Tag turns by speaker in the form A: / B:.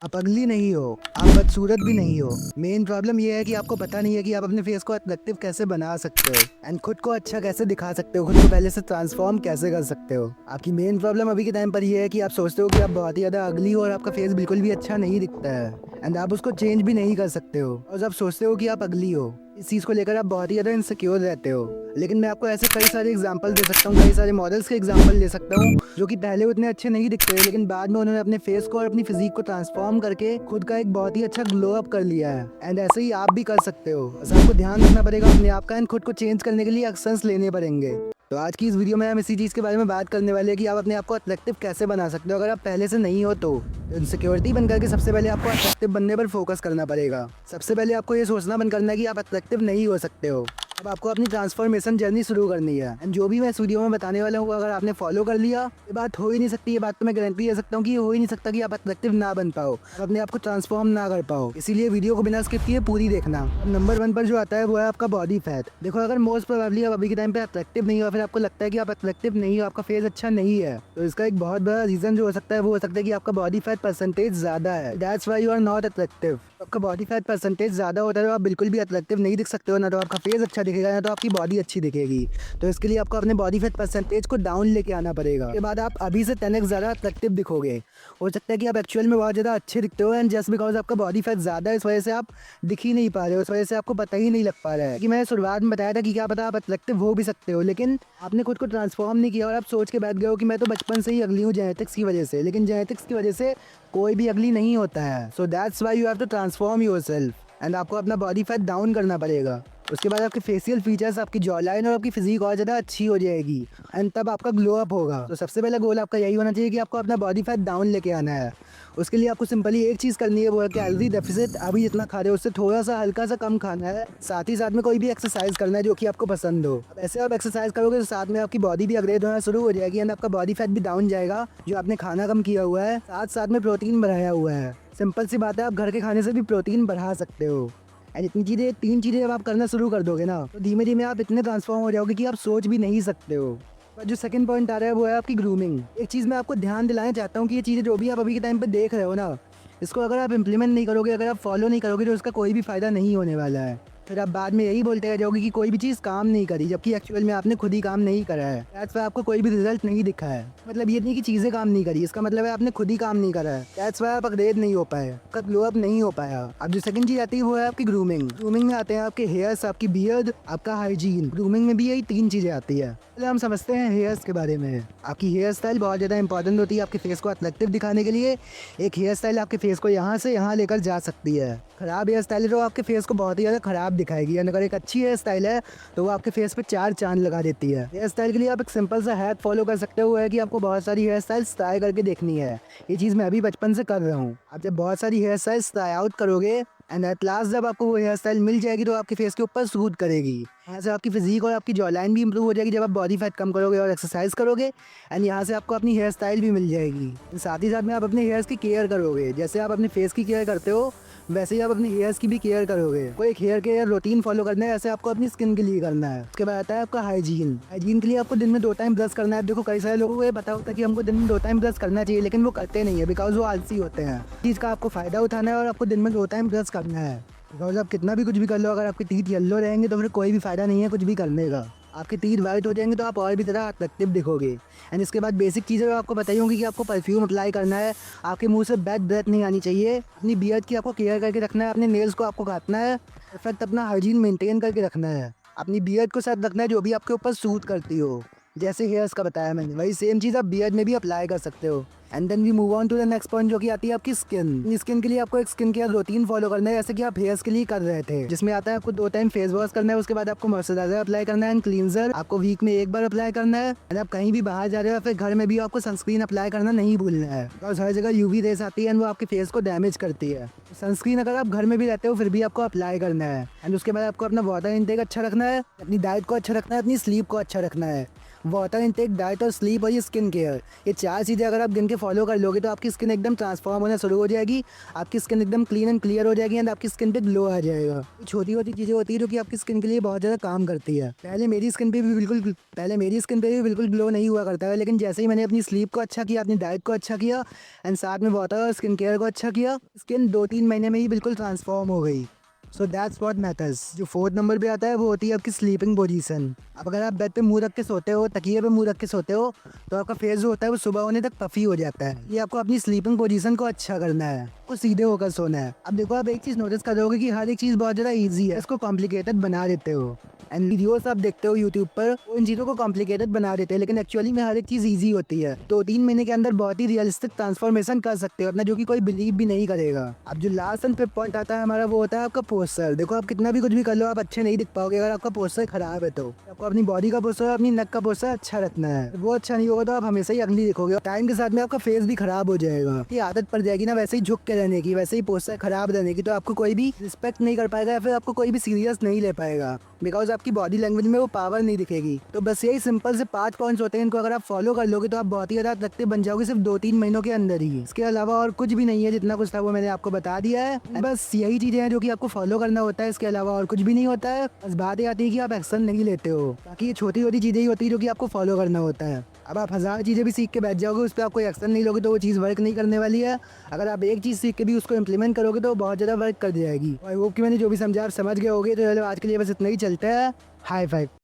A: आप अगली नहीं हो, आप बदसूरत भी नहीं हो। मेन प्रॉब्लम ये है कि आपको पता नहीं है कि आप अपने फेस को अट्रैक्टिव कैसे बना सकते हो एंड खुद को अच्छा कैसे दिखा सकते हो, खुद को पहले से ट्रांसफॉर्म कैसे कर सकते हो। आपकी मेन प्रॉब्लम अभी के टाइम पर ये है कि आप सोचते हो कि आप बहुत ही ज्यादा अगली हो और आपका फेस बिल्कुल भी अच्छा नहीं दिखता है एंड आप उसको चेंज भी नहीं कर सकते हो। और जब सोचते हो कि आप अगली हो, इस चीज को लेकर आप बहुत ही ज्यादा इनसिक्योर रहते हो। लेकिन मैं आपको ऐसे कई सारे एग्जांपल दे सकता हूँ, कई सारे मॉडल्स के एग्जांपल दे सकता हूँ जो कि पहले उतने अच्छे नहीं दिखते हैं, लेकिन बाद में उन्होंने अपने फेस को और अपनी फिजिक को ट्रांसफॉर्म करके खुद का एक बहुत ही अच्छा ग्लो अप कर लिया है। एंड ऐसे ही आप भी कर सकते हो। बस आपको ध्यान रखना पड़ेगा अपने आप का एंड खुद को चेंज करने के लिए एक्शंस लेने पड़ेंगे। तो आज की इस वीडियो में हम इसी चीज़ के बारे में बात करने वाले हैं कि आप अपने आप को अट्रैक्टिव कैसे बना सकते हो अगर आप पहले से नहीं हो तो। इनसिक्योरिटी बन करके सबसे पहले आपको अट्रैक्टिव बनने पर फोकस करना पड़ेगा। सबसे पहले आपको ये सोचना बंद करना है कि आप अट्रैक्टिव नहीं हो सकते हो। अब आपको अपनी ट्रांसफॉर्मेशन जर्नी शुरू करनी है एंड जो भी मैं इस वीडियो में बताने वाला हूँ अगर आपने फॉलो कर लिया, ये बात हो ही नहीं सकती। ये बात तो मैं गारंटी दे सकता हूँ कि ये हो ही नहीं सकता कि आप अट्रैक्टिव ना बन पाओ, आप अपने आप को ट्रांसफॉर्म ना कर पाओ। इसीलिए वीडियो को बिना स्किप किए पूरी देखना। अब नंबर 1 पर जो आता है वो है आपका बॉडी फैट। देखो, अगर मोस्ट प्रोबेबली आप अभी के टाइम पे अट्रैक्टिव नहीं हो, फिर आपको लगता है कि आप अट्रैक्टिव नहीं हो, आपका फेस अच्छा नहीं है, तो इसका एक बहुत बड़ा रीजन जो हो सकता है वो हो सकता है कि आपका बॉडी फैट परसेंटेज ज्यादा है। That's why you are not attractive. आपका बॉडी फैट परसेंटेज ज़्यादा होता है तो आप बिल्कुल भी अट्रैक्टिव नहीं दिख सकते हो, ना तो आपका फेस अच्छा दिखेगा ना तो आपकी बॉडी अच्छी दिखेगी। तो इसके लिए आपको अपने बॉडी फैट परसेंटेज को डाउन लेके आना पड़ेगा। उसके बाद आप अभी से 10x ज़्यादा अट्रैक्टिव दिखोगे। हो सकता है कि आप एक्चुअल में बहुत ज़्यादा अच्छे दिखते हो एंड जस्ट बिकॉज आपका बॉडी फैट ज़्यादा है इस वजह से आप दिख ही नहीं पा रहे हो, इस वजह से आपको पता ही नहीं लग पा रहा है। कि मैंने शुरुआत में बताया था कि क्या पता आप अट्रैक्टिव हो भी सकते हो, लेकिन आपने खुद को ट्रांसफॉर्म नहीं किया और आप सोच के बैठ गए हो कि मैं तो बचपन से ही अगली हूँ जेनेटिक्स की वजह से। लेकिन जेनेटिक्स की वजह से कोई भी अगली नहीं होता है। So that's why you have to transform yourself and आपको अपना बॉडी फैट डाउन करना पड़ेगा। उसके बाद आपके फेशियल फीचर्स, आपकी जॉ लाइन और आपकी फिजिक और ज़्यादा अच्छी हो जाएगी एंड तब आपका ग्लो अप होगा। तो सबसे पहला गोल आपका यही होना चाहिए कि आपको अपना बॉडी फैट डाउन लेके आना है। उसके लिए आपको सिंपली एक चीज़ करनी है, वो है कैलोरी डेफिसिट। अभी जितना खा रहे हो उससे थोड़ा सा हल्का सा कम खाना है। साथ ही साथ में कोई भी एक्सरसाइज करना है जो कि आपको पसंद हो। अब ऐसे आप एक्सरसाइज करोगे तो साथ में आपकी बॉडी भी अपग्रेड होना शुरू हो जाएगी एंड आपका बॉडी फैट भी डाउन जाएगा जो आपने खाना कम किया हुआ है, साथ साथ में प्रोटीन बढ़ाया हुआ है। सिंपल सी बात है, आप घर के खाने से भी प्रोटीन बढ़ा सकते हो। एंड इतनी चीज़ें, 3 चीज़ें जब आप करना शुरू कर दोगे ना, तो धीमे धीमे आप इतने ट्रांसफॉर्म हो जाओगे कि आप सोच भी नहीं सकते हो। पर जो सेकंड पॉइंट आ रहा है वो है आपकी ग्रूमिंग। एक चीज़ मैं आपको ध्यान दिलाना चाहता हूँ कि ये चीज़ें जो भी आप अभी के टाइम पे देख रहे हो ना, इसको अगर आप इम्प्लीमेंट नहीं करोगे, अगर आप फॉलो नहीं करोगे तो इसका कोई भी फ़ायदा नहीं होने वाला है। फिर आप बाद में यही बोलते रह जाओगे कि कोई भी चीज़ काम नहीं करी, जबकि एक्चुअल में आपने खुद ही काम नहीं करा है। दैट्स वाई आपको कोई भी रिजल्ट नहीं दिखा है। मतलब ये नहीं कि चीज़ें काम नहीं करी, इसका मतलब है आपने खुद ही काम नहीं करा है। दैट्स वाई आप अपग्रेड नहीं हो पाए, आपका ग्लो अप नहीं हो पाया। अब जो सेकंड चीज़ आती है वो है आपकी ग्रूमिंग। ग्रूमिंग में आते हैं आपके हेयर्स, आपकी बियर्ड, आपका हाइजीन। ग्रूमिंग में भी यही 3 चीज़ें आती है। पहले हम समझते हैं हेयर्स के बारे में। आपकी हेयर स्टाइल बहुत ज़्यादा इंपॉर्टेंट होती है आपके फेस को अट्रैक्टिव दिखाने के लिए। एक हेयर स्टाइल आपके फेस को यहाँ से यहाँ लेकर जा सकती है। खराब हेयर स्टाइल है तो आपके फेस को बहुत ही ज़्यादा खराब दिखाएगी, एंड अगर एक अच्छी हेयर स्टाइल है तो वो आपके फेस पे 4 चांद लगा देती है। हेयर स्टाइल के लिए आप एक सिंपल सा हैक फॉलो कर सकते हो, वो है कि आपको बहुत सारी हेयर स्टाइल्स ट्राई करके देखनी है। ये चीज़ मैं अभी बचपन से कर रहा हूँ। आप जब बहुत सारी हेयर स्टाइल्स ट्राई आउट करोगे एंड एट लास्ट जब आपको वो हेयर स्टाइल मिल जाएगी तो आपके फेस के ऊपर सूट करेगी। यहाँ से आपकी फिजिक और आपकी जॉ लाइन भी इंप्रूव हो जाएगी जब आप बॉडी फैट कम करोगे और एक्सरसाइज करोगे, एंड यहाँ से आपको अपनी हेयर स्टाइल भी मिल जाएगी। साथ ही साथ में आप अपने हेयर्स की केयर करोगे। जैसे आप अपने फेस की केयर करते हो वैसे ही आप अपने हेयर्स की भी केयर करोगे। कोई एक हेयर केयर रूटीन फॉलो करना है, ऐसे आपको अपनी स्किन के लिए करना है। उसके बाद आता है आपका हाइजीन। हाइजीन के लिए आपको दिन में 2 टाइम ब्रश करना है। देखो, कई सारे लोगों को ये पता होता है कि हमको दिन में 2 टाइम ब्रश करना चाहिए, लेकिन वो करते नहीं है बिकॉज वो आलसी होते हैं। चीज़ का आपको फ़ायदा उठाना है और आपको दिन में 2 टाइम ब्रश करना है। बिकॉज आप कितना भी कुछ भी कर लो, अगर आपके टीथ येलो रहेंगे तो फिर कोई भी फ़ायदा नहीं है कुछ भी करने का। आपके टीथ वाइट हो जाएंगे तो आप और भी ज़्यादा अट्रैक्टिव दिखोगे। एंड इसके बाद बेसिक चीज़ें आपको बताई होंगी कि आपको परफ्यूम अप्लाई करना है, आपके मुंह से बैड ब्रेथ नहीं आनी चाहिए, अपनी बियर्ड की आपको केयर करके रखना है, अपने नेल्स को आपको काटना है, परफेक्ट अपना हाइजीन मेंटेन करके रखना है, अपनी बियर्ड को साथ रखना है जो भी आपके ऊपर सूट करती हो। जैसे हेयर्स का बताया मैंने, वही सेम चीज़ आप बियर्ड में भी अप्लाई कर सकते हो। And then we move on to the next point जो कि आती है आपकी स्किन। स्किन के लिए आपको एक स्किन केयर रूटीन फॉलो करना है जैसे कि आप हेयर्स के लिए कर रहे थे, जिसमें आता है आपको 2 टाइम फेस वॉश करना है, उसके बाद आपको मॉइस्चराइजर अप्लाई करना है एंड क्लींजर आपको वीक में 1 बार अप्लाई करना है। एंड आप कहीं भी बाहर जा रहे हो या फिर घर में भी आपको सनस्क्रीन अप्लाई करना नहीं भूलना है, बिकॉज हर जगह यूवी रेस आती है एंड वो आपके फेस को डैमेज करती है। सनस्क्रीन अगर आप घर में भी रहते हो फिर भी आपको अप्लाई करना है। एंड उसके बाद आपको अपना वाटर इनटेक अच्छा रखना है, अपनी डाइट को अच्छा रखना है, अपनी स्लीप को अच्छा रखना है। वाटर इनटेक, डाइट और स्लीप और ये स्किन केयर, ये 4 चीज़ें अगर आप गिन के फॉलो कर लोगे तो आपकी स्किन एकदम ट्रांसफॉर्म होना शुरू हो जाएगी, आपकी स्किन एकदम क्लीन एंड क्लियर हो जाएगी एंड आपकी स्किन पे ग्लो आ जाएगा। छोटी छोटी चीज़ें होती है जो कि आपकी स्किन के लिए बहुत ज़्यादा काम करती है। पहले मेरी स्किन पे भी बिल्कुल ग्लो नहीं हुआ करता है, लेकिन जैसे ही मैंने अपनी स्लीप को अच्छा किया, अपनी डाइट को अच्छा किया एंड साथ में वाटर और स्किन केयर को अच्छा किया, स्किन 2-3 महीने में ही बिल्कुल ट्रांसफॉर्म हो गई। So that's what matters. जो 4th नंबर पे आता है वो होती है आपकी स्लीपिंग पोजीशन। अब अगर आप बेड पे मुंह रख के सोते हो, तकिए पे मुंह रख के सोते हो, तो आपका फेस जो होता है वो सुबह होने तक पफी हो जाता है। ये आपको अपनी स्लीपिंग पोजीशन को अच्छा करना है, आपको सीधे होकर सोना है। अब देखो, आप एक चीज़ नोटिस करोगे कि हर एक चीज़ बहुत ज़्यादा ईजी है, इसको कॉम्प्लिकेटेड बना देते हो। एंड वीडियोस आप देखते हो यूट्यूब पर, वो इन चीज़ों को कॉम्प्लिकेटेड बना देते हैं, लेकिन एक्चुअली में हर एक चीज़ ईजी होती है। 2-3 महीने के अंदर बहुत ही रियलिस्टिक ट्रांसफॉर्मेशन कर सकते हो अपना, जो कि कोई बिलीव भी नहीं करेगा। अब जो लास्ट एंड 5th पॉइंट आता है हमारा, वो होता है आपका पोस्चर। देखो, आप कितना भी कुछ भी कर लो, आप अच्छे नहीं दिख पाओगे अगर आपका पोस्चर खराब है। तो आपको अपनी बॉडी का पोस्चर, अपनी नेक का पोस्चर अच्छा रखना है। वो अच्छा नहीं होगा तो आप हमेशा ही अगली दिखोगे, टाइम के साथ में आपका फेस भी खराब हो जाएगा। ये आदत पड़ जाएगी ना वैसे ही झुक के रहने की, वैसे ही पोस्चर खराब रहने की, तो आपको कोई भी रिस्पेक्ट नहीं कर पाएगा या फिर आपको कोई भी सीरियस नहीं ले पाएगा, बिकॉज आपकी बॉडी लैंग्वेज में वो पावर नहीं दिखेगी। तो बस यही सिंपल से 5 पॉइंट्स होते हैं, इनको अगर आप फॉलो कर लोगे तो आप बहुत ही ज़्यादा अट्रैक्टिव बन जाओगे सिर्फ 2-3 महीनों के अंदर ही। इसके अलावा और कुछ भी नहीं है, जितना कुछ था वो मैंने आपको बता दिया है। बस यही चीज़ें हैं जो कि आपको फॉलो करना होता है, इसके अलावा और कुछ भी नहीं होता है। बस बात ये आती है कि आप एक्शन नहीं लेते हो, बाकी ये छोटी छोटी चीज़ें ही होती है जो कि आपको फॉलो करना होता है। अब आप 1000 चीज़ें भी सीख के बैठ जाओगे, उस पर आप कोई एक्शन नहीं लोगे तो वो चीज़ वर्क नहीं करने वाली है। अगर आप एक चीज़ सीख के भी उसको इम्प्लीमेंट करोगे तो वो बहुत ज़्यादा वर्क कर जाएगी। आई होप कि मैंने जो भी समझा आप समझ गए होगे। तो चलो आज के लिए बस इतना ही, चलता है। High five.